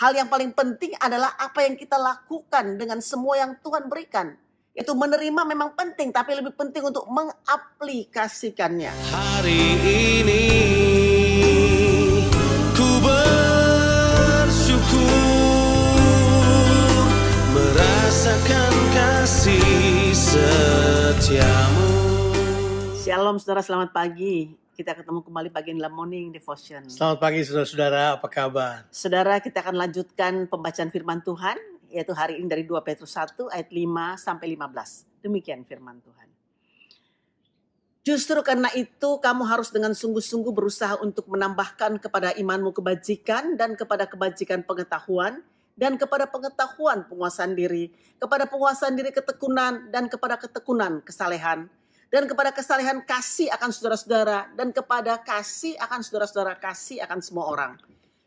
Hal yang paling penting adalah apa yang kita lakukan dengan semua yang Tuhan berikan. Yaitu menerima memang penting, tapi lebih penting untuk mengaplikasikannya. Hari ini ku bersyukur merasakan kasih setiamu. Shalom saudara, selamat pagi. Kita ketemu kembali pagi dalam Morning Devotion. Selamat pagi saudara-saudara, apa kabar? Saudara, kita akan lanjutkan pembacaan firman Tuhan, yaitu hari ini dari 2 Petrus 1 ayat 5 sampai 15. Demikian firman Tuhan. Justru karena itu kamu harus dengan sungguh-sungguh berusaha untuk menambahkan kepada imanmu kebajikan dan kepada kebajikan pengetahuan dan kepada pengetahuan penguasaan diri, kepada penguasaan diri ketekunan dan kepada ketekunan kesalehan. Dan kepada kesalehan kasih akan saudara-saudara, dan kepada kasih akan saudara-saudara kasih akan semua orang.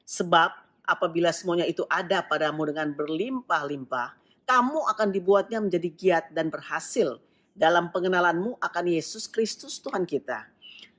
Sebab apabila semuanya itu ada padamu dengan berlimpah-limpah, kamu akan dibuatnya menjadi giat dan berhasil dalam pengenalanmu akan Yesus Kristus Tuhan kita.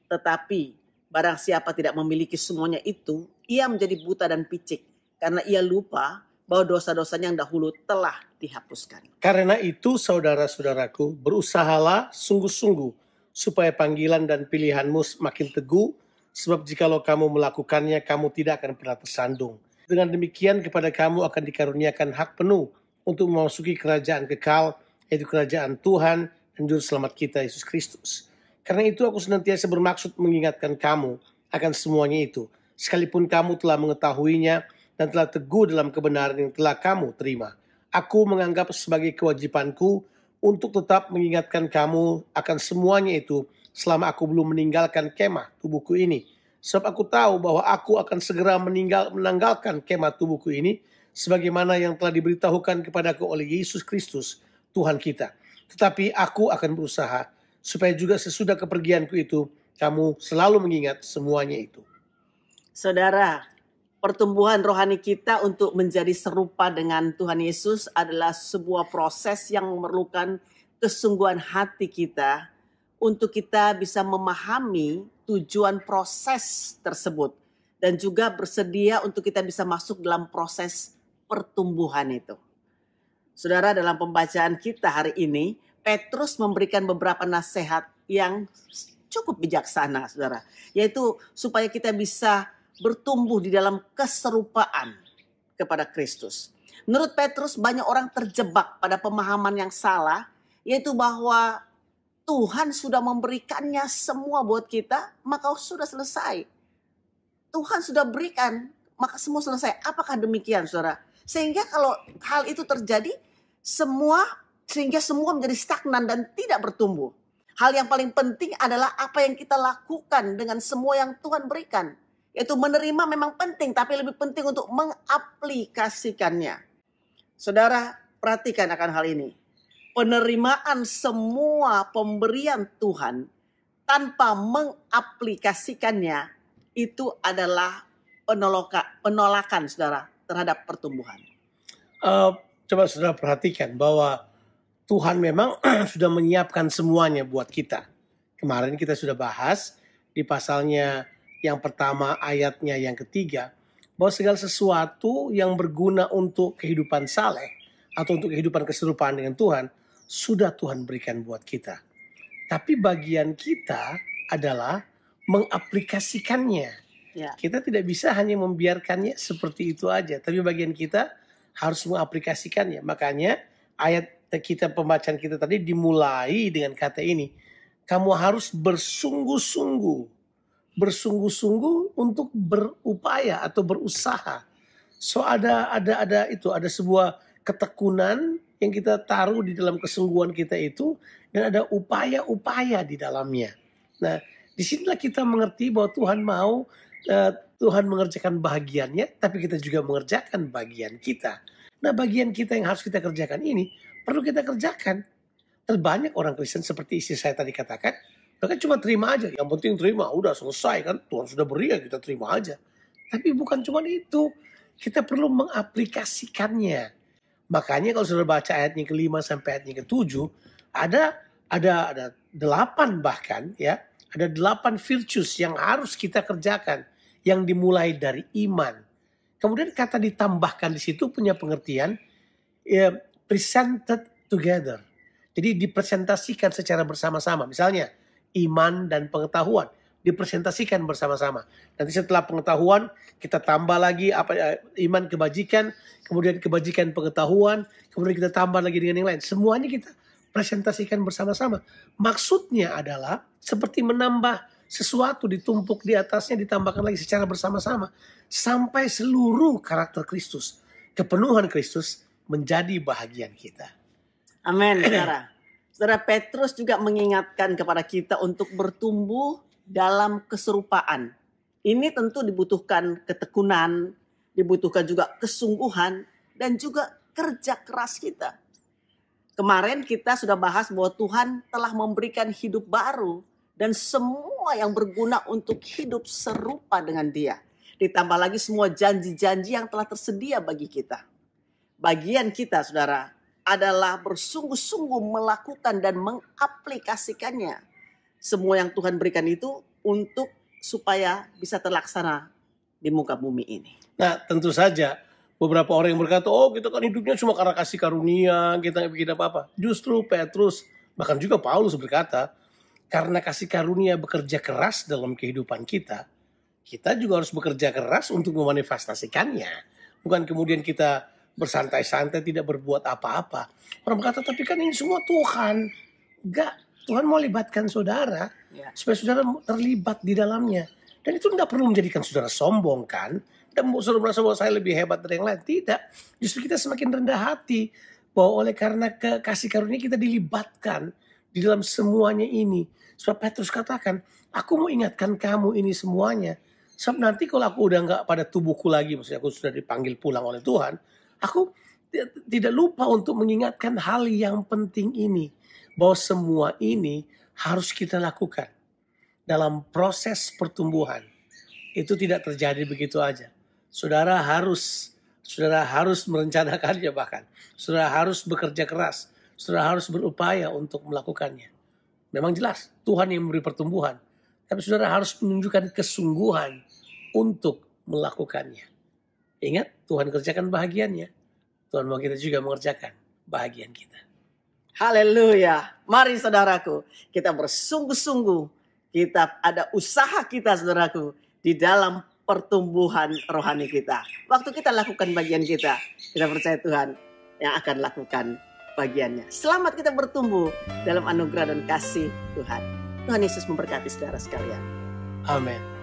Tetapi barang siapa tidak memiliki semuanya itu, ia menjadi buta dan picik, karena ia lupa bahwa dosa-dosanya yang dahulu telah dihapuskan. Karena itu saudara-saudaraku, berusahalah sungguh-sungguh supaya panggilan dan pilihanmu semakin teguh, sebab jikalau kamu melakukannya, kamu tidak akan pernah tersandung. Dengan demikian kepada kamu akan dikaruniakan hak penuh untuk memasuki kerajaan kekal, yaitu kerajaan Tuhan dan Juru Selamat kita, Yesus Kristus. Karena itu aku senantiasa bermaksud mengingatkan kamu akan semuanya itu, sekalipun kamu telah mengetahuinya dan telah teguh dalam kebenaran yang telah kamu terima. Aku menganggap sebagai kewajibanku untuk tetap mengingatkan kamu akan semuanya itu selama aku belum meninggalkan kemah tubuhku ini. Sebab aku tahu bahwa aku akan segera menanggalkan kemah tubuhku ini sebagaimana yang telah diberitahukan kepadaku oleh Yesus Kristus Tuhan kita. Tetapi aku akan berusaha supaya juga sesudah kepergianku itu kamu selalu mengingat semuanya itu. Saudara, pertumbuhan rohani kita untuk menjadi serupa dengan Tuhan Yesus adalah sebuah proses yang memerlukan kesungguhan hati kita untuk kita bisa memahami tujuan proses tersebut dan juga bersedia untuk kita bisa masuk dalam proses pertumbuhan itu. Saudara, dalam pembacaan kita hari ini, Petrus memberikan beberapa nasihat yang cukup bijaksana, saudara, yaitu supaya kita bisa bertumbuh di dalam keserupaan kepada Kristus. Menurut Petrus, banyak orang terjebak pada pemahaman yang salah, yaitu bahwa Tuhan sudah memberikannya semua buat kita, maka sudah selesai. Tuhan sudah berikan, maka semua selesai. Apakah demikian, saudara? Sehingga kalau hal itu terjadi, sehingga semua menjadi stagnan dan tidak bertumbuh. Hal yang paling penting adalah apa yang kita lakukan dengan semua yang Tuhan berikan. Yaitu menerima memang penting, tapi lebih penting untuk mengaplikasikannya. Saudara, perhatikan akan hal ini. Penerimaan semua pemberian Tuhan tanpa mengaplikasikannya itu adalah penolakan, saudara, terhadap pertumbuhan. Coba saudara perhatikan bahwa Tuhan memang sudah menyiapkan semuanya buat kita. Kemarin kita sudah bahas di pasalnya yang pertama ayatnya yang ketiga, bahwa segala sesuatu yang berguna untuk kehidupan saleh atau untuk kehidupan keserupaan dengan Tuhan, sudah Tuhan berikan buat kita. Tapi bagian kita adalah mengaplikasikannya. Ya. Kita tidak bisa hanya membiarkannya seperti itu aja, tapi bagian kita harus mengaplikasikannya. Makanya ayat kita, pembacaan kita tadi dimulai dengan kata ini, kamu harus bersungguh-sungguh untuk berupaya atau berusaha. So ada sebuah ketekunan yang kita taruh di dalam kesungguhan kita itu, dan ada upaya-upaya di dalamnya. Nah, disinilah kita mengerti bahwa Tuhan mau Tuhan mengerjakan bagiannya, tapi kita juga mengerjakan bagian kita. Nah, bagian kita yang harus kita kerjakan ini perlu kita kerjakan. Terbanyak orang Kristen seperti istri saya tadi katakan, mereka cuma terima aja, yang penting terima, udah selesai kan, Tuhan sudah beri ya kita terima aja. Tapi bukan cuma itu, kita perlu mengaplikasikannya. Makanya kalau sudah baca ayatnya ke-5 sampai ayatnya ke-7, ada 8 bahkan ya, ada 8 virtues yang harus kita kerjakan, yang dimulai dari iman. Kemudian kata ditambahkan di situ punya pengertian presented together. Jadi dipresentasikan secara bersama-sama. Misalnya iman dan pengetahuan dipresentasikan bersama-sama. Nanti setelah pengetahuan kita tambah lagi iman kebajikan, kemudian kebajikan pengetahuan, kemudian kita tambah lagi dengan yang lain. Semuanya kita presentasikan bersama-sama. Maksudnya adalah seperti menambah sesuatu ditumpuk di atasnya, ditambahkan lagi secara bersama-sama sampai seluruh karakter Kristus, kepenuhan Kristus menjadi bahagian kita. Amin, saudara. Saudara, Petrus juga mengingatkan kepada kita untuk bertumbuh dalam keserupaan. Ini tentu dibutuhkan ketekunan, dibutuhkan juga kesungguhan, dan juga kerja keras kita. Kemarin kita sudah bahas bahwa Tuhan telah memberikan hidup baru dan semua yang berguna untuk hidup serupa dengan Dia. Ditambah lagi semua janji-janji yang telah tersedia bagi kita. Bagian kita, saudara, adalah bersungguh-sungguh melakukan dan mengaplikasikannya. Semua yang Tuhan berikan itu untuk supaya bisa terlaksana di muka bumi ini. Nah, tentu saja beberapa orang yang berkata, oh kita kan hidupnya cuma karena kasih karunia, kita nggak bikin apa-apa. Justru Petrus, bahkan juga Paulus berkata, karena kasih karunia bekerja keras dalam kehidupan kita juga harus bekerja keras untuk memanifestasikannya. Bukan kemudian kita bersantai-santai tidak berbuat apa-apa. Orang berkata, tapi kan ini semua Tuhan. Enggak, Tuhan mau libatkan saudara supaya saudara terlibat di dalamnya. Dan itu tidak perlu menjadikan saudara sombong kan. Dan saudara merasa bahwa saya lebih hebat dari yang lain. Tidak, justru kita semakin rendah hati bahwa oleh karena kasih karunia kita dilibatkan di dalam semuanya ini. Sebab Petrus katakan, aku mau ingatkan kamu ini semuanya. Sebab nanti kalau aku udah nggak pada tubuhku lagi, maksudnya aku sudah dipanggil pulang oleh Tuhan, aku tidak lupa untuk mengingatkan hal yang penting ini. Bahwa semua ini harus kita lakukan dalam proses pertumbuhan. Itu tidak terjadi begitu aja. Saudara harus merencanakannya bahkan. Saudara harus bekerja keras. Saudara harus berupaya untuk melakukannya. Memang jelas Tuhan yang memberi pertumbuhan. Tapi saudara harus menunjukkan kesungguhan untuk melakukannya. Ingat, Tuhan kerjakan bahagiannya. Tuhan mau kita juga mengerjakan bahagian kita. Haleluya. Mari saudaraku, kita bersungguh-sungguh. Kita ada usaha kita saudaraku di dalam pertumbuhan rohani kita. Waktu kita lakukan bagian kita percaya Tuhan yang akan lakukan bagiannya. Selamat kita bertumbuh dalam anugerah dan kasih Tuhan. Tuhan Yesus memberkati saudara sekalian. Amin.